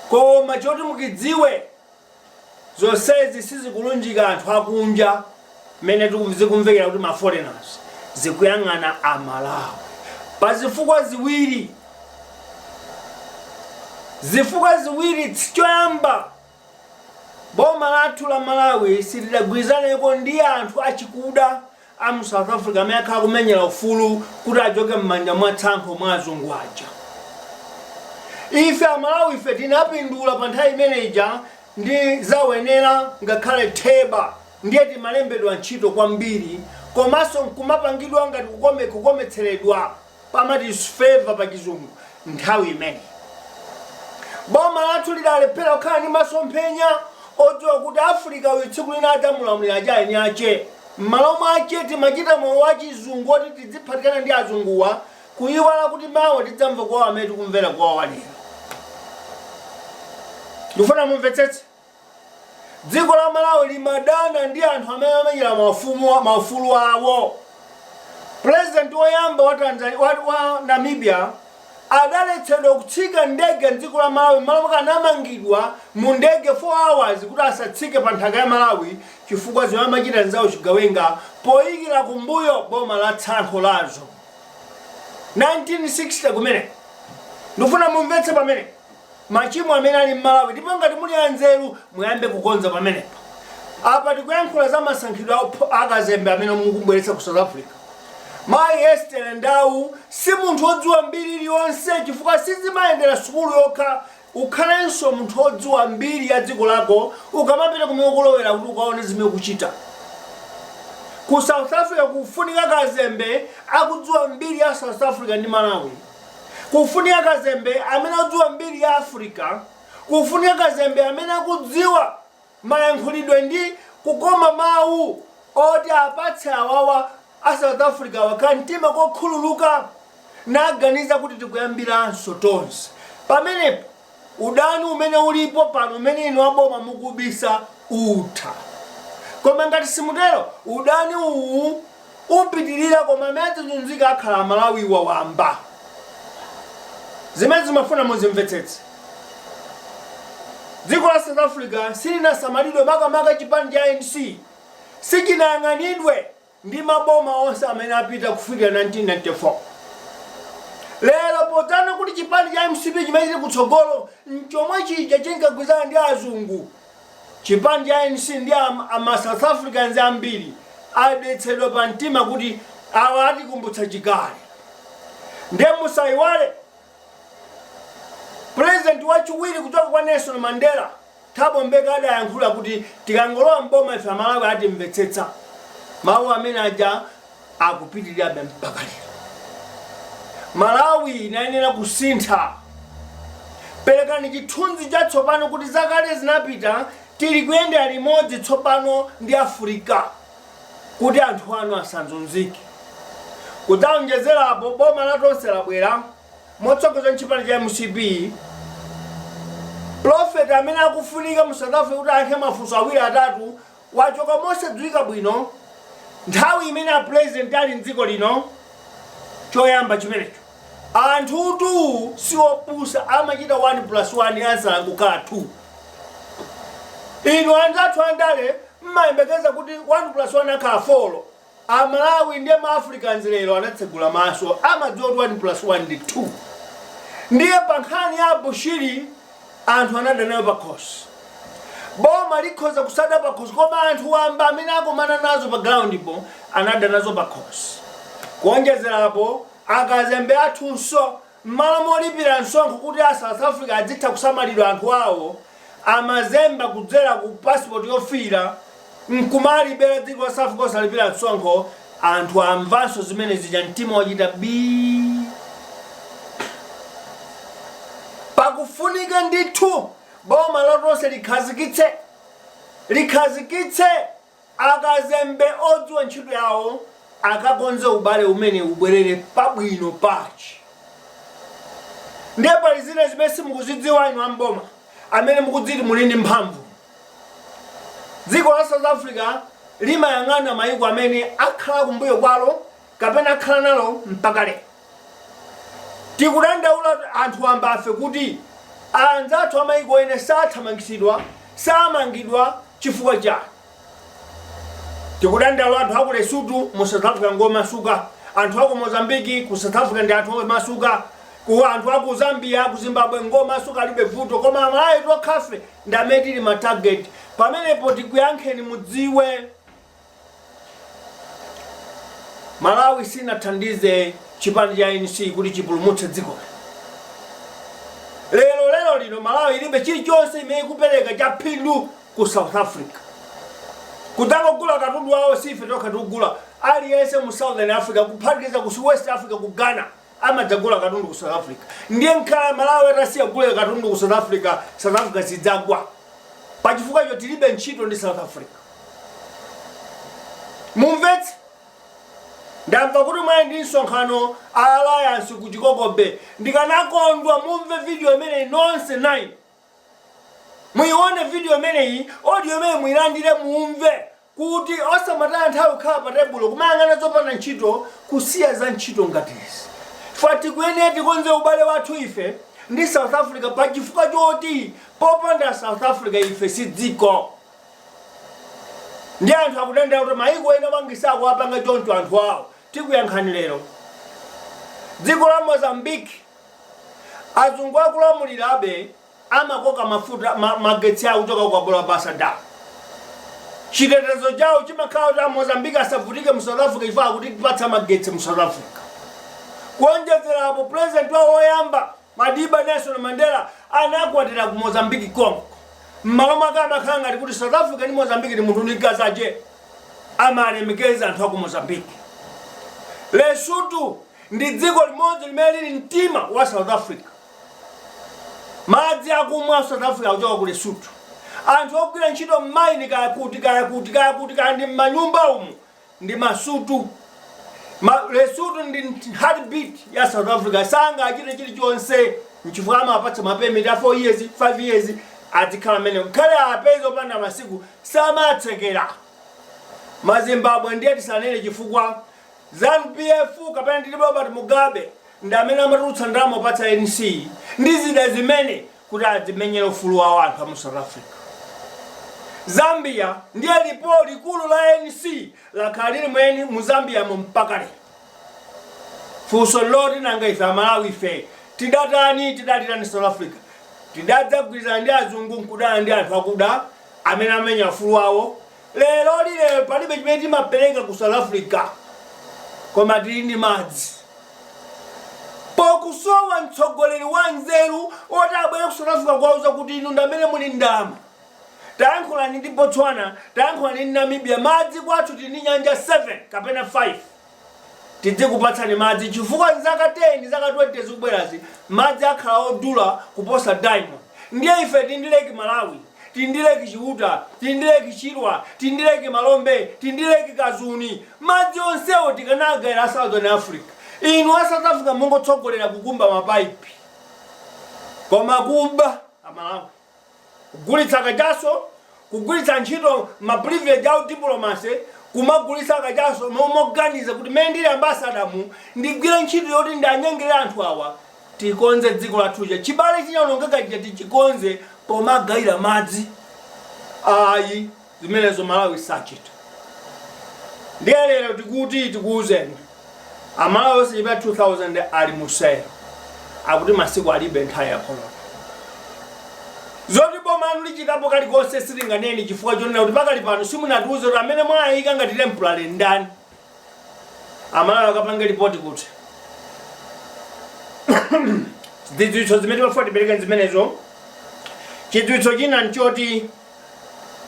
koma choti mukidziwe zonsezi sizikulunjika anthu akunja mene tikumvekera kuti ma foreigners zikuyang'ana Amalawi pa zifukwa ziwiri. Choyamba, boma lathu la Malawi silidagwirizaneko ndi anthu achikuda mu South Africa amene akhala kumenyera ufulu kuti achoke m'manja mwa tsankho mwa azungu aja. Ife Amalawi ife tinapindula pa nthawi imeneja ndi zawenera ngakhale theba ndiye timalembedwa ntchito kwambiri komanso nkumapangidwa ngati kukometseredwa pamati favor pa chizungu nthawi imene. Boma lathu lidalephera kukhala ndi masomphenya odziwa kuti Africa tsiku lina adzamulamulira ajayi ache. M'malo mwache timachita moyo wa chizungu oti tidziphatikana ndi azunguwa kuyiwala kuti mawa tidzamva kwawo amene tikumvera kwawo lero. Ndifuna mumvetsetse. Dziko la Malawi limadana ndi anthu amene amenyera maufulu awo. President woyamba wa Namibia adaletsedwa kutsika ndege mdziko la Malawi malo mwake anamangidwa mu ndege 4 hours kuti asatsike pa nthaka ya Malawi chifukwa zimamachita nzawo chigawenga poyikira kumbuyo boma la tsankho lazo 1960 kumene. Ndifuna mumvetse pamene machimo amene ali m'Malawi ndipo ngati muli anzeru muyambe kukonza pamenepo. Apa tikuyankhula za masankhidwe akazembe amene mukubweretsa ku South Africa. Mayi Esther Ndau si munthu odziwa mbiri iliyonse chifukwa sizimayendera sukulu yokha ukhalenso munthu odziwa mbiri ya dziko lako ukamapita kumene kulowera kuti ukaone zimene kuchita. Ku South Africa kufunika kazembe akudziwa mbiri ya South Africa ndi Malawi. Kufunika kazembe amene akudziwa mbiri ya Africa. Kufunika kazembe amene akudziwa mayankhulidwe ndi kukoma mawu oti apatse awawa a South Africa wakantima kokhululuka naganiza kuti tikuyambiranso tonse. Pamenepo udani umene ulipo pano umene inu aboma mukubisa utha. Koma ngati simutero udani uwu upitirira koma amene adzunzika akhala Malawi wawamba. Zimene zimafuna muzimvetsetse. Dziko la South Africa silinasamalidwe makamaka chipani cha ANC sichinayang'anidwe ndi maboma onse amene apita kufikira 1994. Lero potana kuti chipani cha MCP chimene kutsogolo nchomwe chija chinkagwirizana ndi azungu. Chipani cha ANC ndi ama South Africans ambiri adetsedwa pa mtima kuti awa atikumbutsa chikale. Ndiye musayiwale President wachiwiri kuchoka kwa Nelson Mandela Thabo Mbeki adayankhula kuti tikangolowa mboma ife Malawi atimvetsetsa. Mawu amene aja akupitirirabe mpaka lero. Malawi inayenera kusintha. Perekani chithunzi chatsopano kuti zakale zinapita tili kuyendera limodzi tsopano ndi Africa kuti anthu anu asanzunzike. Kudzawonjezerapo boma latonse labwera motsogozedwa ndi chipani cha MCP. Prophet amene akufunika mu South Africa kuti ankhe mafunso awiri atatu wachoka mosadziwika bwino nthawi imene a president ali mdziko lino. Choyamba chimenecho anthutu siopusa amachita 1+1 ansala kukhala 2. Inu anzathu andale mmayembekeza kuti 1+1 akhala 4. Amalawi ndi ma Africans lero anatsegula maso amadziwa kuti 1+1 ndi 2. Ndiye pa nkhani ya Bushiri anthu anadanayo pakhosi. Boma likhoza kusada pakhosi koma anthu wamba amene akomana nazo pa ground po anadanazo pakhosi. Kuonjezerapo akazembe athunso m'malo molipira msonkho kuti a South Africa adzitha kusamalidwa anthu awo amazemba kudzera ku passport yofira nkumalibera dziko la South Africa osalipira msonkho anthu amvanso zimene zija mtima wachita bi. Pakufunika ndithu boma lotonse likhazikitse akazembe odziwa ntchito yawo akakonze ubale umene ubwerere pabwino pachi. Ndiye pali zina zimene simukuzidziwa inu amboma amene mukudziti muli ndi mphamvu. Dziko la South Africa limayang'ana mayiko amene akhala kumbuyo kwalo kapena akhala nalo mpaka lero. Tikudandaula anthu ambafe kuti anzathu amaiko ene sathamangisidwa samangidwa chifukwa chani. Tikudandaula anthu aku Lesotho mu South Africa ngomasuka, anthu aku Mozambiki ku South Africa ndi anthu omasuka, ku anthu aku Zambia ku Zimbabwe ngomasuka alibe vuto, koma Malawi tokhafe ndamene tili ma target. Pamenepo tikuyankheni mudziwe Malawi sinathandize chipani cha ANC kuti chipulumutse dziko. Lero lino Malawi ilibe chilichonse imene kupereka cha phindu ku South Africa. Kutangogula katundu wawo sife toka tugula aliyense mu Southern Africa kuphatikiza ku West Africa ku Ghana amadzagula katundu ku South Africa. Ndiye nkhala Malawi atasiya kugula katundu ku South Africa, South Africa sidzagwa pachifukwa icho tilibe ntchito ndi South Africa. Mumvetse ndamva kuti mwe ndi nsonkhano alliance ku Chikokobe, ndikanakondwa mumve video imene nonse 9 muione video imeneyi, audio imene muilandire mumve kuti osamataya nthawi kukhala pa tebulo kumayang'ana zopanda ntchito kusiya za ntchito ngatizi. Fati kuyenera tikonze ubale wathu ife ndi South Africa pachifukwa choti popanda South Africa ife si dziko. Ndi anthu akudandaula kuti maiko ena mangisako apanga choncho anthu awo. Tikuyankhani lero dziko la Mozambique azungu akulamulirabe amakoka mafuta magetsi awo kuchoka kwa Bola Basada. Chitetezo chawo chimakhala kuti Mozambique asavutike mu South Africa ifa kuti kupatsa magetsi mu South Africa. Kuonjezera apo president wawo oyamba Madiba Nelson Mandela anakwatira ku Mozambique Congo. Mmalo mwake amakhala ngati kuti South Africa ndi Mozambique ndi munthu ndikazache amalemekeza anthu aku Mozambique. Lesotho ndi dziko limodzi limene lili mtima wa South Africa. Madzi akumwa South Africa kuchoka ku Lesotho. Anthu ogwira ntchito mmaini kayakuti ndi mmanyumba umu ndi Masutu. Lesotho ndi heartbeat ya South Africa. Sanga achite chilichonse nchifukwa amapatsa mapemiti a 4 years 5 years azikhala mmene khale apeza opanda masiku samatsekera. Mazimbabwe ndiye tisanene chifukwa ZANU-PF kapena ndi Robert Mugabe ndamene amatulutsa ndalama opatsa ANC ndi zida zimene kuti azimenyere ufulu wa anthu mu South Africa. Zambia ndiye lipo likulu la ANC lakhala lili mweni mu Zambia mpaka lero. Funso loti nanga ife Malawi ife tidalira South Africa. Tidadzagwirizana ndi azungu nkudana ndi anthu akuda amene amenya ufulu wawo. Lero palibe chimene timapereka ku South Africa koma tili ndi madzi. Pokusowa mtsogoleri wa nzeru oti abwere ku South Africa kwauza kuti inu ndamene muli ndama. Tayankhulani ndi Botswana, tayankhulani ndi Namibia, madzi kwathu tili ndi nyanja 7 kapena 5. Tidzikupatsani madzi chifukwa nzaka 10 zaka 20 zikubwerazi madzi akhala odula kuposa diamond. Ndiye ife tindileki Malawi, tindileki Chiuta, tindileki Chirwa, tindileki Malombe, tindileki Kazuni. Madzi onsewo tikanagayira Southern Africa. Inu wa South Africa mungotsogolera kukumba mapaipi koma kuba Malawi kugulitsa kachaso, kugulitsa ntchito maprivilege au diplomacy, kumagulitsa kachaso momoganiza kuti mene ndili ambassador mu ndigwire ntchito yoti ndanyengere anthu awa tikonze dziko lathuja. Chibale chinyaonongeka tichikonze pomagayira madzi. Ayi zimenezo Malawi sachita. Ndiye lero tikuuzeni Amalawi onse chipa 2000 ali musero akuti masiku alibe nthawi yakhona. Zoti bomanu lichitapo kalikonse silinganeni chifukwa chonena kuti pakali pano simunatiuze kuti amene mwayika ngati temporary ndani. Amalawi akapanga ripoti kuti zidziwitso zimene timafuwa tipereke zimenezo. Chidziwitso china nchoti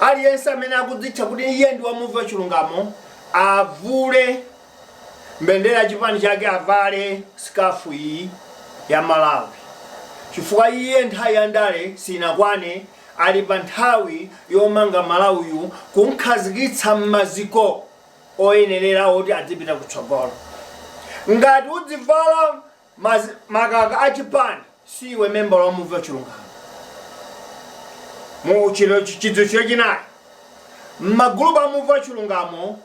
aliyense amene akudzitcha kuti iye ndi wamuvi wa chilungamo avule mbendera ya chipani chake, avale skafu iyi ya Malawi chifukwa iye nthawi ya ndale sinakwane. Ali pa nthawi yomanga Malawiyu kumkhazikitsa m'maziko oyenerera oti adzipita kutsogolo. Ngati udzivala makaka a chipani siwe member wa muvi wa chilungamo. Mu chidziwitso chinayi m'magulupu a muvi wa chilungamo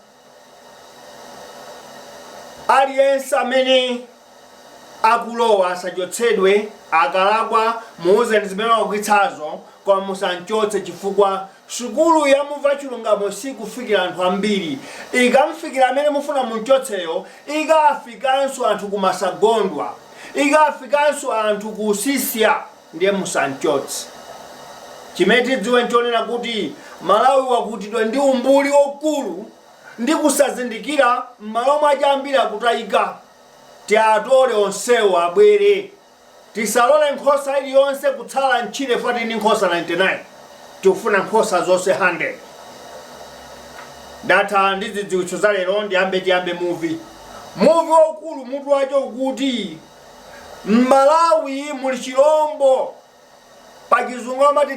aliyense amene akulowa asachotsedwe, akalakwa muuze zimene akukitsazo kwa musanchotse chifukwa sukulu ya mumva chilungamo sikufikira anthu ambiri. Ikamfikira amene mufuna munchotseyo, ikafikanso anthu kumasagondwa, ikafikanso anthu kusisya, ndiye musanchotse. Chimene tidziwe nchonena kuti Malawi wakutidwa ndi umbuli okulu ndi kusazindikira m'malo mwace ambiri akutayika. Tiatole onsewo abwere, tisalole nkhosa iliyonse kutsala mtchire fati ndi nkhosa 99, tikufuna nkhosa zonse 100. Ndatha ndi zidziwitso za lero, tiyambe movie waukulu mutu wace ukuti Malawi muli chirombo, pa chizungu amati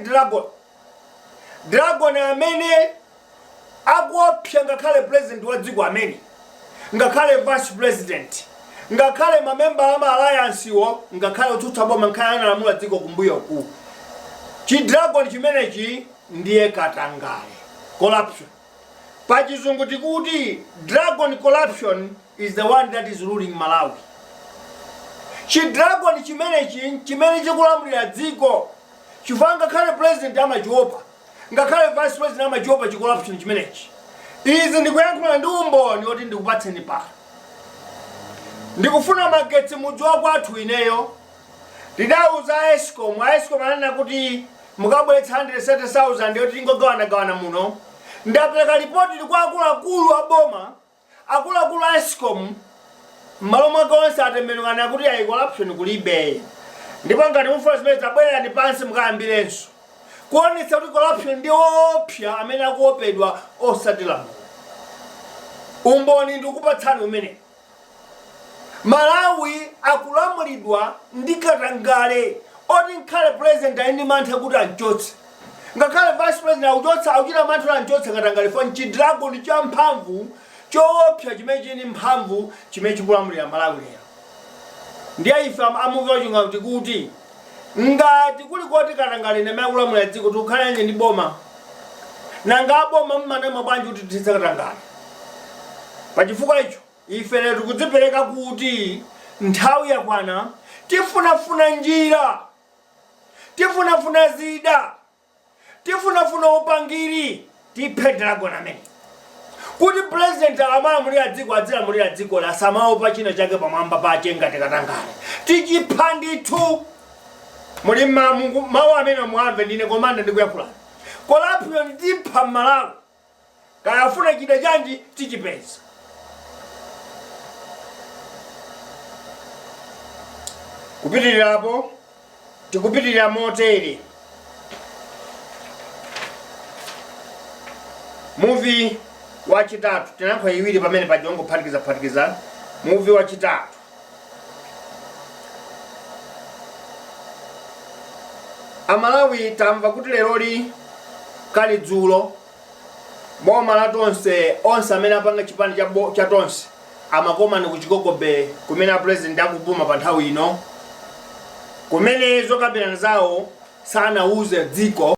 dragon amene akuopsa ngakhale president wa dziko amene, ngakhale vice president, ngakhale mamemba ama alliance wo, ngakhale otsutsa boma nkhani analamula dziko kumbuyo ku. Chidragon chimenechi ndiye Katangale, corruption. Pa chizungu tikuti dragon corruption is the one that is ruling Malawi. Chidragon chimenechi chimene chikulamulira dziko, chifukwa ngakhale president amachiopa, ngakhale vice president amachiopa chicorruption chimenechi. Izi ndikuyankhula ndi umboni oti ndikupatseni pano. Ndikufuna magetsi mudzi wa kwathu ineyo. Ndidauza Escom anena kuti mukabweretsa 170,000 yoti tingogawana muno. Ndapereka ripoti kwa akuluakulu a boma, akuluakulu a Escom, m'malo mwake onse atembenukana kuti ayi corruption kulibe. Ndipo ngati mufuna zimene zabwererani pansi mukayambirenso kuonetsa kuti corruption ndi opsa amene akuopedwa osati lamulo. Umboni ndikupatsani umene Malawi akulamulidwa ndi Katangale oti nkhale president ayindi mantha kuti anchotse, ngakhale vice president akuchotsa akuchita mantha anchotse Katangale fo chidragon cha mphamvu choopsa chimene chini mphamvu chimene chikulamulira Malawi lero. Ndiye ife amumva chunga kuti ngati kuli koti Katangale nemene akulamulira dziko tikukhalanye ndi boma, nanga boma mmanema bwanji kuti titse Katangale. Pa chifukwa icho ife lero tikudzipereka kuti nthawi yakwana tifunafuna njira, tifunafuna zida, tifunafuna upangiri tiphe dragon amene kuti president amalamulira dziko adzilamulira dziko la samaopa china chake pamwamba pache ngati Katangale. Tichipha ndithu. Muli mawu amene muamve ndine komanda ndikuyankhula. Corruption tipha Malawi. Kaya afuna chida chanji tichipeza. Kupitirirapo tikupitirira motere. Movie wachitatu tinankho iwiri pamene pajongo phatikiza. Movie wachitatu. Amalawi tamva kuti leroli kali dzulo boma la tonse onse amene apanga chipani cha tonse amakoma ni kuchikokobe kumene president akupuma pa nthawi ino, kumene zokambirana zawo sanauze dziko